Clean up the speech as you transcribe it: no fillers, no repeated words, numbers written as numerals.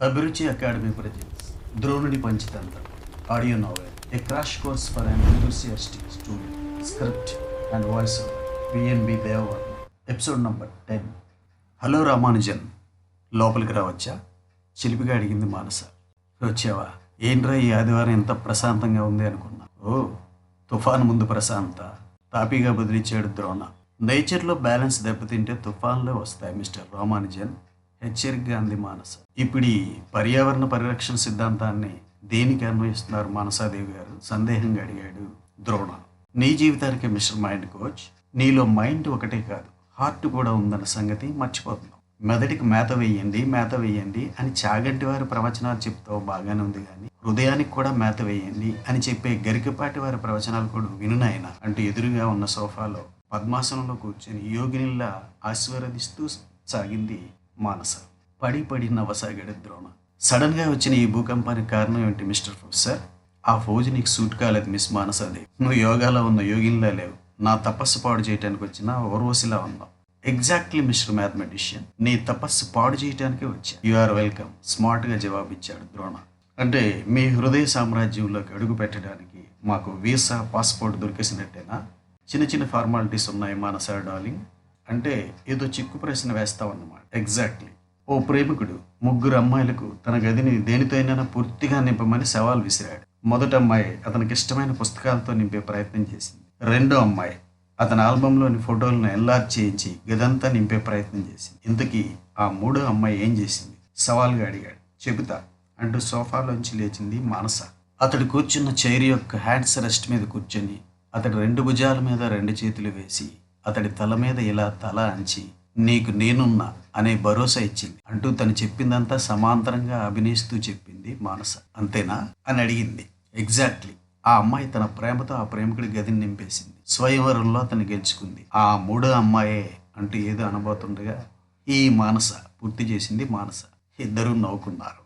అభిరుచి academy presents ద్రోణుడి Panchatantra audio novel a crash course for an enthusiastic student script and voice over VNB Devavarma episode number 10. Hello Ramanujan, లోపలికి రావచ్చా? చిలిపిగా అడిగింది మానస. వచ్చావా? ఏంట్రా ఈ ఆదివారం ఎంత ప్రశాంతంగా ఉంది అనుకున్నా. ఓ, తుఫాను ముందు ప్రశాంత తాపీగా బదిలిచ్చాడు ద్రోణ. నేచర్లో బ్యాలెన్స్ దెబ్బతింటే తుఫాన్లే వస్తాయి మిస్టర్ రామానుజన్, హెచ్చరికగా అంది మానస. ఇప్పుడు ఈ పర్యావరణ పరిరక్షణ సిద్ధాంతాన్ని దేనికి అన్వయిస్తున్నారు మానసాదేవి గారు? సందేహంగా అడిగాడు ద్రోణ. నీ జీవితానికి మిస్టర్ మైండ్ కోచ్, నీలో మైండ్ ఒకటే కాదు, హార్ట్ కూడా ఉందన్న సంగతి మర్చిపోతున్నాం. మెదడికి మేత వేయండి అని చాగంటి వారి ప్రవచనాలు చెప్తావు బాగానే ఉంది, కానీ హృదయానికి కూడా మేత వేయండి అని చెప్పే గరికపాటి వారి ప్రవచనాలు కూడా వినునాయన అంటూ ఎదురుగా ఉన్న సోఫాలో పద్మాసనంలో కూర్చొని యోగినిలా ఆశీర్వదిస్తూ సాగింది మానస. పడి నవ్వసాగాడు ద్రోణ. సడన్ గా వచ్చిన ఈ భూకంపానికి కారణం ఏంటి మిస్టర్ ప్రొఫెసర్? ఆ ఫౌజు నీకు సూట్ కాలేదు మిస్ మానసాదేవి. నువ్వు యోగాలో ఉన్న యోగినిలా లేవు, నా తపస్సు పాడు చేయడానికి వచ్చిన ఓర్వశిలా ఉన్నావు. ఎగ్జాక్ట్లీ మిస్టర్ మ్యాథమెటిషియన్, నీ తపస్సు పాడు చేయడానికే వచ్చా. యు ఆర్ వెల్కమ్, స్మార్ట్ గా జవాబిచ్చాడు ద్రోణ. అంటే మీ హృదయ సామ్రాజ్యంలోకి అడుగు పెట్టడానికి మాకు వీసా పాస్పోర్ట్ దొరికేసినట్టేనా? చిన్న ఫార్మాలిటీస్ ఉన్నాయి మానస డార్లింగ్. అంటే ఏదో చిక్కు ప్రశ్న వేస్తావన్నమాట. ఎగ్జాక్ట్లీ. ఓ ప్రేమికుడు 3 అమ్మాయిలకు తన గదిని దేనితోనైనా పూర్తిగా నింపమని సవాల్ విసిరాడు. మొదటి అమ్మాయి అతనికి ఇష్టమైన పుస్తకాలతో నింపే ప్రయత్నం చేసింది. రెండో అమ్మాయి అతని ఆల్బంలోని ఫోటోలను ఎన్లార్జ్ చేయించి గదంతా నింపే ప్రయత్నం చేసింది. ఇంతకీ ఆ 3వ అమ్మాయి ఏం చేసింది? సవాల్గా అడిగాడు. చెబుతా అంటూ సోఫాలోంచి లేచింది మానస. అతడు కూర్చున్న చైర్ యొక్క హ్యాండ్స్ రెస్ట్ మీద కూర్చొని అతడి 2 భుజాల మీద 2 చేతులు వేసి అతడి తల మీద ఇలా తల అంచి నీకు నేనున్నా అనే భరోసా ఇచ్చింది అంటూ తను చెప్పిందంతా సమాంతరంగా అభినయిస్తూ చెప్పింది మానస. అంతేనా అని అడిగింది. ఎగ్జాక్ట్లీ. ఆ అమ్మాయి తన ప్రేమతో ఆ ప్రేమికుడి గదిని నింపేసింది. స్వయంవరంలో అతను గెలుచుకుంది. ఆ 3వ అమ్మాయే అంటూ ఏదో అనబోతుండగా ఈ మానస పూర్తి చేసింది మానస. ఇద్దరూ నవ్వుకున్నారు.